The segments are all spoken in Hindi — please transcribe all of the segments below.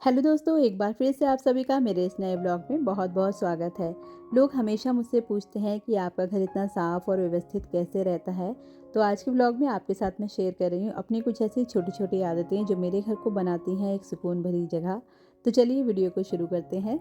हेलो दोस्तों, एक बार फिर से आप सभी का मेरे इस नए ब्लॉग में बहुत-बहुत स्वागत है। लोग हमेशा मुझसे पूछते हैं कि आपका घर इतना साफ़ और व्यवस्थित कैसे रहता है? तो आज के ब्लॉग में आपके साथ मैं शेयर कर रही हूँ अपनी कुछ ऐसी छोटी-छोटी आदतें जो मेरे घर को बनाती हैं एक सुकून भरी जगह। तो चलिए वीडियो को शुरू करते हैं।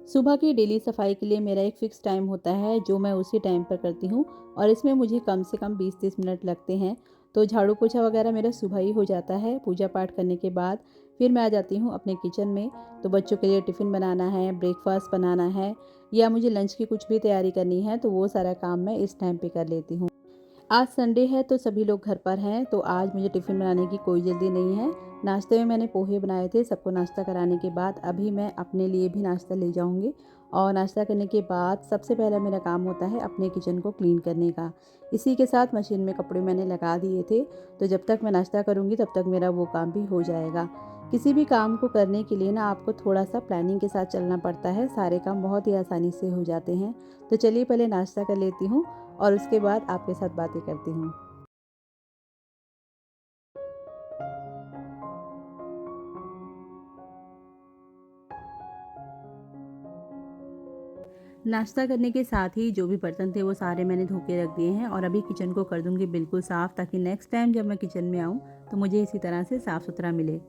सुबह की डेली सफाई के लिए मेरा एक फ़िक्स टाइम होता है जो मैं उसी टाइम पर करती हूँ और इसमें मुझे कम से कम 20-30 मिनट लगते हैं। तो झाड़ू पोछा वगैरह मेरा सुबह ही हो जाता है। पूजा पाठ करने के बाद फिर मैं आ जाती हूँ अपने किचन में। तो बच्चों के लिए टिफ़िन बनाना है, ब्रेकफ़ास्ट बनाना है या मुझे लंच की कुछ भी तैयारी करनी है तो वो सारा काम मैं इस टाइम पे कर लेती हूँ। आज संडे है तो सभी लोग घर पर हैं, तो आज मुझे टिफ़िन बनाने की कोई जल्दी नहीं है। नाश्ते में मैंने पोहे बनाए थे, सबको नाश्ता कराने के बाद अभी मैं अपने लिए भी नाश्ता ले जाऊँगी और नाश्ता करने के बाद सबसे पहला मेरा काम होता है अपने किचन को क्लीन करने का। इसी के साथ मशीन में कपड़े मैंने लगा दिए थे, तो जब तक मैं नाश्ता करूँगी तब तक मेरा वो काम भी हो जाएगा। किसी भी काम को करने के लिए ना आपको थोड़ा-सा प्लानिंग के साथ चलना पड़ता है, सारे काम बहुत ही आसानी से हो जाते हैं। तो चलिए पहले नाश्ता कर लेती हूँ और उसके बाद आपके साथ बातें करती हूँ। नाश्ता करने के साथ ही जो भी बर्तन थे वो सारे मैंने धो के रख दिए हैं और अभी किचन को कर दूँगी बिल्कुल साफ़, ताकि नेक्स्ट टाइम जब मैं किचन में आऊँ तो मुझे इसी तरह से साफ़-सुथरा मिले।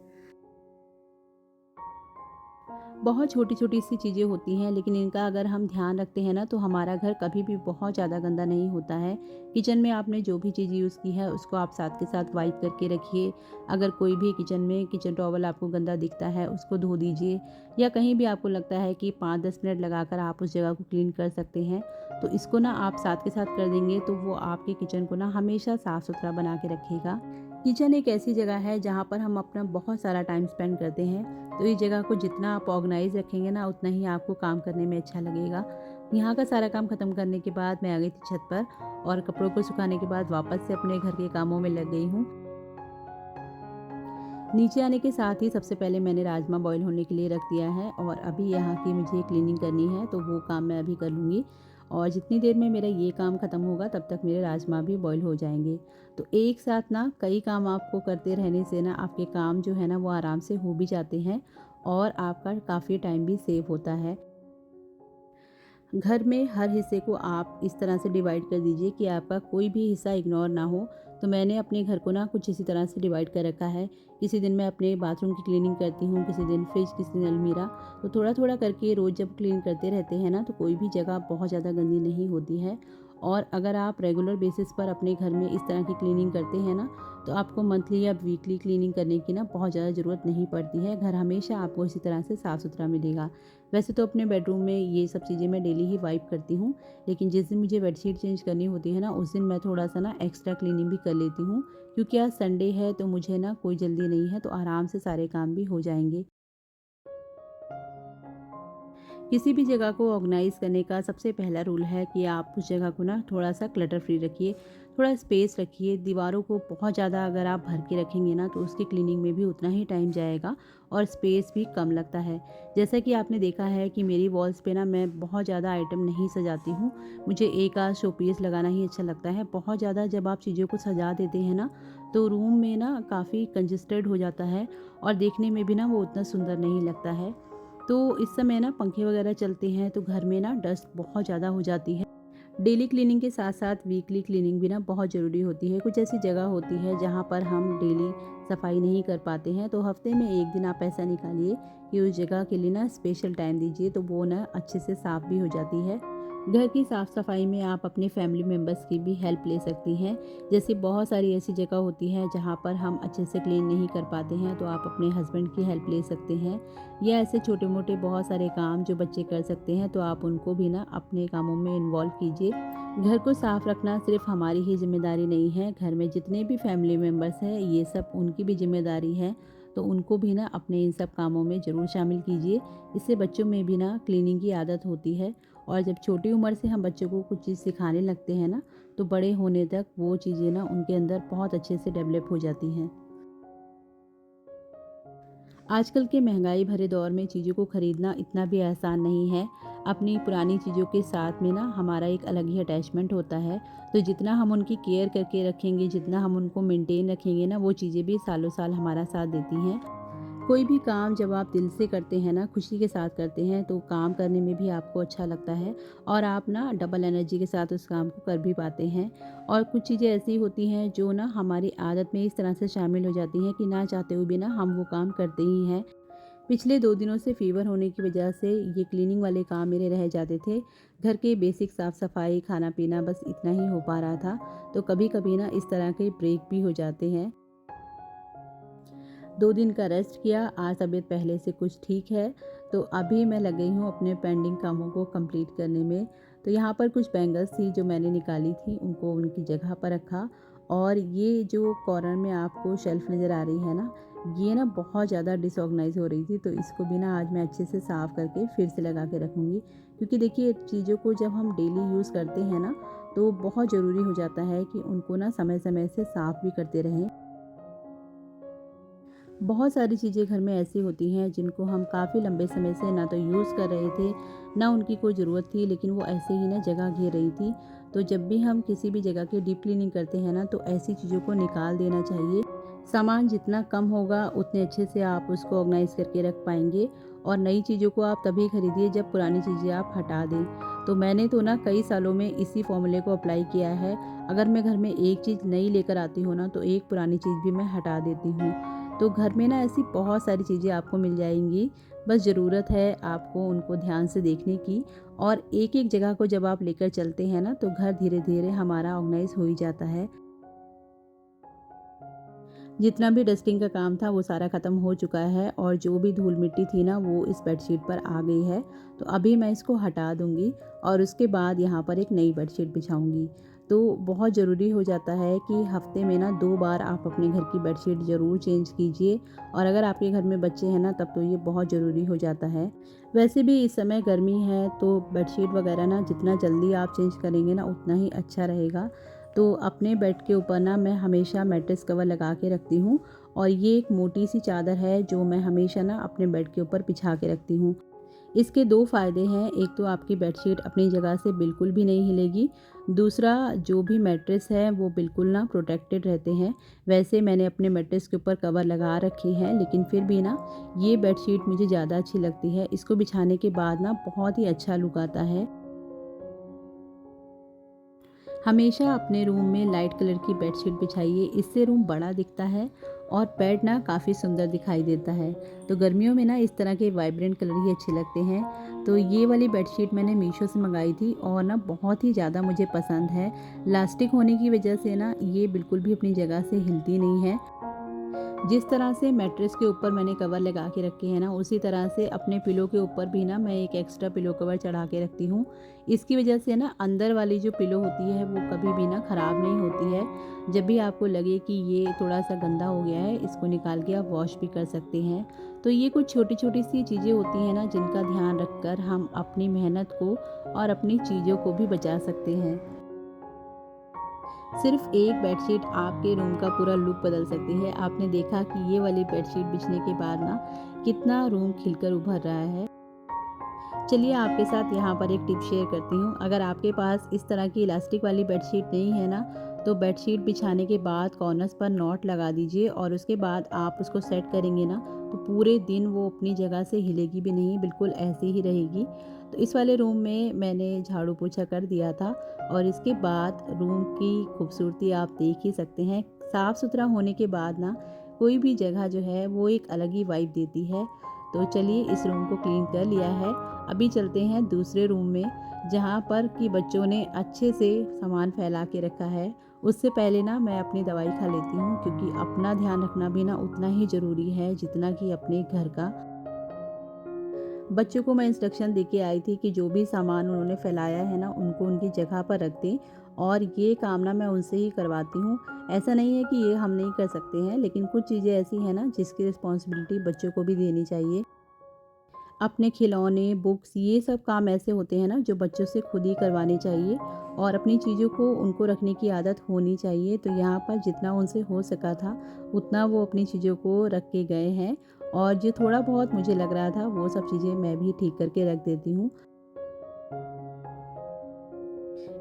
बहुत छोटी-छोटी सी चीज़ें होती हैं, लेकिन इनका अगर हम ध्यान रखते हैं ना तो हमारा घर कभी भी बहुत ज़्यादा गंदा नहीं होता है। किचन में आपने जो भी चीज़ यूज़ की है उसको आप साथ के साथ वाइप करके रखिए। अगर कोई भी किचन में किचन टॉवल आपको गंदा दिखता है उसको धो दीजिए, या कहीं भी आपको लगता है कि 5-10 मिनट लगाकर आप उस जगह को क्लीन कर सकते हैं, तो इसको ना आप साथ के साथ कर देंगे तो वो आपके किचन को ना हमेशा साफ़-सुथरा बना के रखेगा। किचन एक ऐसी जगह है जहाँ पर हम अपना बहुत सारा टाइम स्पेंड करते हैं, तो इस जगह को जितना आप ऑर्गेनाइज़ रखेंगे ना उतना ही आपको काम करने में अच्छा लगेगा। यहाँ का सारा काम ख़त्म करने के बाद मैं आ गई थी छत पर और कपड़ों को सुखाने के बाद वापस से अपने घर के कामों में लग गई हूँ। नीचे आने के साथ ही सबसे पहले मैंने राजमा बॉईल होने के लिए रख दिया है और अभी यहाँ की मुझे क्लीनिंग करनी है, तो वो काम मैं अभी कर लूँगी और जितनी देर में मेरा ये काम ख़त्म होगा तब तक मेरे राजमा भी बॉईल हो जाएंगे। तो एक साथ ना कई काम आपको करते रहने से ना आपके काम जो है ना वो आराम से हो भी जाते हैं और आपका काफ़ी टाइम भी सेव होता है। घर में हर हिस्से को आप इस तरह से डिवाइड कर दीजिए कि आपका कोई भी हिस्सा इग्नोर ना हो। तो मैंने अपने घर को ना कुछ इसी तरह से डिवाइड कर रखा है। किसी दिन मैं अपने बाथरूम की क्लीनिंग करती हूँ, किसी दिन फ्रिज, किसी दिन अलमीरा। तो थोड़ा-थोड़ा करके रोज़ जब क्लीन करते रहते हैं ना तो कोई भी जगह बहुत ज़्यादा गंदी नहीं होती है। और अगर आप रेगुलर बेसिस पर अपने घर में इस तरह की क्लीनिंग करते हैं ना, तो आपको मंथली या वीकली क्लीनिंग करने की ना बहुत ज़्यादा ज़रूरत नहीं पड़ती है। घर हमेशा आपको इसी तरह से साफ़-सुथरा मिलेगा। वैसे तो अपने बेडरूम में ये सब चीज़ें मैं डेली ही वाइप करती हूँ, लेकिन जिस दिन मुझे बेडशीट चेंज करनी होती है ना उस दिन मैं थोड़ा-सा ना एक्स्ट्रा क्लीनिंग भी कर लेती हूँ, क्योंकि आज संडे है तो मुझे ना कोई जल्दी नहीं है, तो आराम से सारे काम भी हो जाएँगे। किसी भी जगह को ऑर्गेनाइज़ करने का सबसे पहला रूल है कि आप उस जगह को ना थोड़ा-सा क्लटर फ्री रखिए, थोड़ा स्पेस रखिए। दीवारों को बहुत ज़्यादा अगर आप भर के रखेंगे ना तो उसकी क्लीनिंग में भी उतना ही टाइम जाएगा और स्पेस भी कम लगता है। जैसा कि आपने देखा है कि मेरी वॉल्स पे ना मैं बहुत ज़्यादा आइटम नहीं सजाती हूँ, मुझे एक आध शो पीस लगाना ही अच्छा लगता है। बहुत ज़्यादा जब आप चीज़ों को सजा देते हैं ना, तो रूम में ना काफ़ी कंजस्टेड हो जाता है और देखने में भी ना वो उतना सुंदर नहीं लगता है। तो इस समय ना पंखे वगैरह चलते हैं तो घर में ना डस्ट बहुत ज़्यादा हो जाती है। डेली क्लीनिंग के साथ साथ वीकली क्लीनिंग भी ना बहुत ज़रूरी होती है। कुछ ऐसी जगह होती है जहाँ पर हम डेली सफाई नहीं कर पाते हैं, तो हफ्ते में एक दिन आप ऐसा निकालिए कि उस जगह के लिए ना स्पेशल टाइम दीजिए, तो वो ना अच्छे से साफ़ भी हो जाती है। घर की साफ़ सफाई में आप अपने फैमिली मेम्बर्स की भी हेल्प ले सकती हैं। जैसे बहुत सारी ऐसी जगह होती है जहाँ पर हम अच्छे से क्लीन नहीं कर पाते हैं, तो आप अपने हस्बैंड की हेल्प ले सकते हैं, या ऐसे छोटे मोटे बहुत सारे काम जो बच्चे कर सकते हैं तो आप उनको भी ना अपने कामों में इन्वॉल्व कीजिए। घर को साफ रखना सिर्फ हमारी ही जिम्मेदारी नहीं है, घर में जितने भी फैमिली मेम्बर्स हैं ये सब उनकी भी जिम्मेदारी है, तो उनको भी ना अपने इन सब कामों में ज़रूर शामिल कीजिए। इससे बच्चों में भी ना क्लीनिंग की आदत होती है और जब छोटी उम्र से हम बच्चों को कुछ चीज़ सिखाने लगते हैं ना, तो बड़े होने तक वो चीज़ें ना उनके अंदर बहुत अच्छे से डेवलप हो जाती हैं। आजकल के महंगाई भरे दौर में चीज़ों को खरीदना इतना भी आसान नहीं है। अपनी पुरानी चीज़ों के साथ में ना हमारा एक अलग ही अटैचमेंट होता है। तो जितना हम उनकी केयर करके रखेंगे, जितना हम उनको मेंटेन रखेंगे ना, वो चीज़ें भी सालों साल हमारा साथ देती हैं। कोई भी काम जब आप दिल से करते हैं ना, खुशी के साथ करते हैं, तो काम करने में भी आपको अच्छा लगता है और आप ना डबल एनर्जी के साथ उस काम को कर भी पाते हैं। और कुछ चीज़ें ऐसी होती हैं जो ना हमारी आदत में इस तरह से शामिल हो जाती हैं कि ना चाहते हुए भी ना हम वो काम करते ही हैं। पिछले 2 दिनों से फ़ीवर होने की वजह से ये क्लीनिंग वाले काम मेरे रह जाते थे। घर के बेसिक साफ-सफाई, खाना-पीना बस इतना ही हो पा रहा था। तो कभी-कभी ना इस तरह के ब्रेक भी हो जाते हैं। 2 दिन का रेस्ट किया, आज तबीयत पहले से कुछ ठीक है, तो अभी मैं लग गई हूँ अपने पेंडिंग कामों को कंप्लीट करने में। तो यहाँ पर कुछ बैंगल्स थी जो मैंने निकाली थी, उनको उनकी जगह पर रखा और ये जो कॉर्नर में आपको शेल्फ़ नज़र आ रही है ना, ये ना बहुत ज़्यादा डिसऑर्गनाइज़ हो रही थी, तो इसको भी ना आज मैं अच्छे से साफ़ करके फिर से लगा के रखूँगी। क्योंकि देखिए चीज़ों को जब हम डेली यूज़ करते हैं ना, तो बहुत ज़रूरी हो जाता है कि उनको ना समय-समय से साफ़ भी करते रहें। बहुत सारी चीज़ें घर में ऐसी होती हैं जिनको हम काफ़ी लंबे समय से ना तो यूज़ कर रहे थे, ना उनकी कोई ज़रूरत थी, लेकिन वो ऐसे ही ना जगह घेर रही थी। तो जब भी हम किसी भी जगह की डीप क्लीनिंग करते हैं ना, तो ऐसी चीज़ों को निकाल देना चाहिए। सामान जितना कम होगा उतने अच्छे से आप उसको ऑर्गनाइज़ करके रख पाएँगे और नई चीज़ों को आप तभी खरीदिए जब पुरानी चीज़ें आप हटा दें। तो मैंने तो ना कई सालों में इसी फ़ॉर्मूले को अप्लाई किया है। अगर मैं घर में एक चीज़ नई लेकर आती हूँ ना, तो एक पुरानी चीज़ भी मैं हटा देती हूँ। तो घर में ना ऐसी बहुत सारी चीज़ें आपको मिल जाएँगी, बस ज़रूरत है आपको उनको ध्यान से देखने की और एक-एक जगह को जब आप लेकर चलते हैं ना, तो घर धीरे-धीरे हमारा ऑर्गनाइज़ हो ही जाता है। जितना भी डस्टिंग का काम था वो सारा ख़त्म हो चुका है और जो भी धूल-मिट्टी थी ना वो इस बेडशीट पर आ गई है। तो अभी मैं इसको हटा दूँगी और उसके बाद यहाँ पर एक नई बेडशीट बिछाऊँगी। तो बहुत ज़रूरी हो जाता है कि हफ़्ते में ना 2 बार आप अपने घर की बेडशीट ज़रूर चेंज कीजिए और अगर आपके घर में बच्चे हैं ना तब तो ये बहुत ज़रूरी हो जाता है। वैसे भी इस समय गर्मी है तो बेडशीट वग़ैरह ना जितना जल्दी आप चेंज करेंगे ना उतना ही अच्छा रहेगा। तो अपने बेड के ऊपर ना मैं हमेशा मैट्रेस कवर लगा के रखती हूँ और ये एक मोटी सी चादर है जो मैं हमेशा ना अपने बेड के ऊपर बिछा के रखती हूँ। इसके 2 फ़ायदे हैं, एक तो आपकी बेडशीट अपनी जगह से बिल्कुल भी नहीं हिलेगी, दूसरा जो भी मैट्रेस है वो बिल्कुल ना प्रोटेक्टेड रहते हैं। वैसे मैंने अपने मैट्रेस के ऊपर कवर लगा रखे हैं लेकिन फिर भी ना ये बेडशीट मुझे ज़्यादा अच्छी लगती है। इसको बिछाने के बाद ना बहुत ही अच्छा लुक आता है। हमेशा अपने रूम में लाइट कलर की बेडशीट बिछाइए, इससे रूम बड़ा दिखता है और बेड ना काफ़ी सुंदर दिखाई देता है। तो गर्मियों में ना इस तरह के वाइब्रेंट कलर ही अच्छे लगते हैं। तो ये वाली बेडशीट मैंने मीशो से मंगाई थी और ना बहुत ही ज़्यादा मुझे पसंद है। इलास्टिक होने की वजह से ना ये बिल्कुल भी अपनी जगह से हिलती नहीं है। जिस तरह से मैट्रेस के ऊपर मैंने कवर लगा के रखे हैं ना, उसी तरह से अपने पिलो के ऊपर भी ना मैं एक एक्स्ट्रा पिलो कवर चढ़ा के रखती हूँ। इसकी वजह से ना अंदर वाली जो पिलो होती है वो कभी भी ना ख़राब नहीं होती है। जब भी आपको लगे कि ये थोड़ा-सा गंदा हो गया है, इसको निकाल के आप वॉश भी कर सकते हैं। तो ये कुछ छोटी-छोटी सी चीज़ें होती हैं ना जिनका ध्यान रखकर हम अपनी मेहनत को और अपनी चीज़ों को भी बचा सकते हैं। सिर्फ एक बेडशीट आपके रूम का पूरा लुक बदल सकती है। आपने देखा कि ये वाली बेडशीट बिछने के बाद ना कितना रूम खिलकर उभर रहा है। चलिए आपके साथ यहाँ पर एक टिप शेयर करती हूँ। अगर आपके पास इस तरह की इलास्टिक वाली बेडशीट नहीं है ना, तो बेडशीट बिछाने के बाद कॉर्नर्स पर नॉट लगा दीजिए और उसके बाद आप उसको सेट करेंगे ना, तो पूरे दिन वो अपनी जगह से हिलेगी भी नहीं, बिल्कुल ऐसे ही रहेगी। तो इस वाले रूम में मैंने झाड़ू पोछा कर दिया था और इसके बाद रूम की खूबसूरती आप देख ही सकते हैं। साफ़-सुथरा होने के बाद ना कोई भी जगह जो है वो एक अलग ही वाइब देती है। तो चलिए इस रूम को क्लीन कर लिया है। अभी चलते हैं दूसरे रूम में जहाँ पर कि बच्चों ने अच्छे से सामान फैला के रखा है। उससे पहले ना मैं अपनी दवाई खा लेती हूँ क्योंकि अपना ध्यान रखना भी ना उतना ही ज़रूरी है जितना कि अपने घर का। बच्चों को मैं इंस्ट्रक्शन दे के आई थी कि जो भी सामान उन्होंने फैलाया है ना उनको उनकी जगह पर रख दें और ये काम ना मैं उनसे ही करवाती हूँ। ऐसा नहीं है कि ये हम नहीं कर सकते हैं, लेकिन कुछ चीज़ें ऐसी हैं ना जिसकी रिस्पॉन्सिबिलिटी बच्चों को भी देनी चाहिए। अपने खिलौने, बुक्स ये सब काम ऐसे होते हैं ना जो बच्चों से खुद ही करवाने चाहिए और अपनी चीज़ों को उनको रखने की आदत होनी चाहिए। तो यहाँ पर जितना उनसे हो सका था उतना वो अपनी चीज़ों को रख के गए हैं और जो थोड़ा बहुत मुझे लग रहा था वो सब चीज़ें मैं भी ठीक करके रख देती हूँ।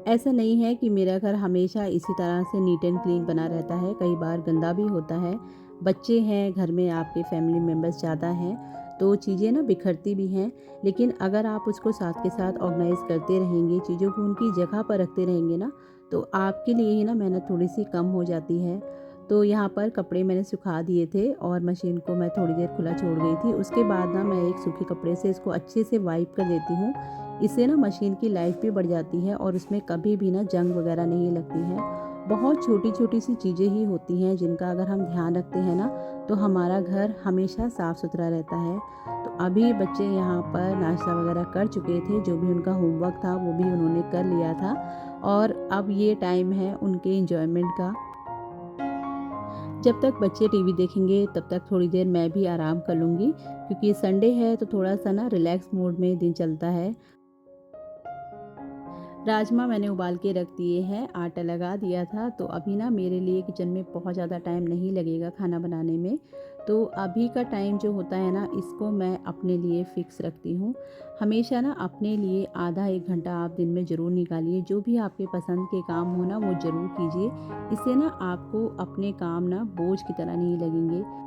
ऐसा नहीं है कि मेरा घर हमेशा इसी तरह से नीट एंड क्लीन बना रहता है, कई बार गंदा भी होता है। बच्चे हैं घर में, आपके फैमिली मेम्बर्स ज़्यादा हैं, तो चीज़ें ना बिखरती भी हैं। लेकिन अगर आप उसको साथ के साथ ऑर्गेनाइज़ करते रहेंगे, चीज़ों को उनकी जगह पर रखते रहेंगे ना, तो आपके लिए ही ना मेहनत थोड़ी-सी कम हो जाती है। तो यहाँ पर कपड़े मैंने सुखा दिए थे और मशीन को मैं थोड़ी देर खुला छोड़ गई थी। उसके बाद ना मैं एक सूखे कपड़े से इसको अच्छे से वाइप कर देती हूँ। इससे ना मशीन की लाइफ भी बढ़ जाती है और उसमें कभी भी ना जंग वगैरह नहीं लगती है। बहुत छोटी-छोटी सी चीज़ें ही होती हैं जिनका अगर हम ध्यान रखते हैं ना, तो हमारा घर हमेशा साफ़-सुथरा रहता है। तो अभी बच्चे यहाँ पर नाश्ता वगैरह कर चुके थे, जो भी उनका होमवर्क था वो भी उन्होंने कर लिया था और अब ये टाइम है उनके एन्जॉयमेंट का। जब तक बच्चे टीवी देखेंगे तब तक थोड़ी देर मैं भी आराम कर लूँगी, क्योंकि संडे है तो थोड़ा-सा ना रिलैक्स मोड में दिन चलता है। राजमा मैंने उबाल के रख दिए हैं, आटा लगा दिया था, तो अभी ना मेरे लिए किचन में बहुत ज़्यादा टाइम नहीं लगेगा खाना बनाने में। तो अभी का टाइम जो होता है ना, इसको मैं अपने लिए फ़िक्स रखती हूँ। हमेशा ना अपने लिए आधा 1 घंटा आप दिन में ज़रूर निकालिए, जो भी आपके पसंद के काम हो ना वो ज़रूर कीजिए। इससे ना आपको अपने काम ना बोझ की तरह नहीं लगेंगे।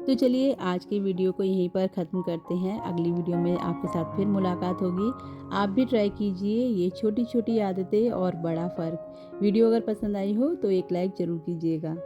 तो चलिए आज की वीडियो को यहीं पर ख़त्म करते हैं। अगली वीडियो में आपके साथ फिर मुलाकात होगी। आप भी ट्राई कीजिए ये छोटी-छोटी आदतें और बड़ा फ़र्क। वीडियो अगर पसंद आई हो तो एक लाइक ज़रूर कीजिएगा।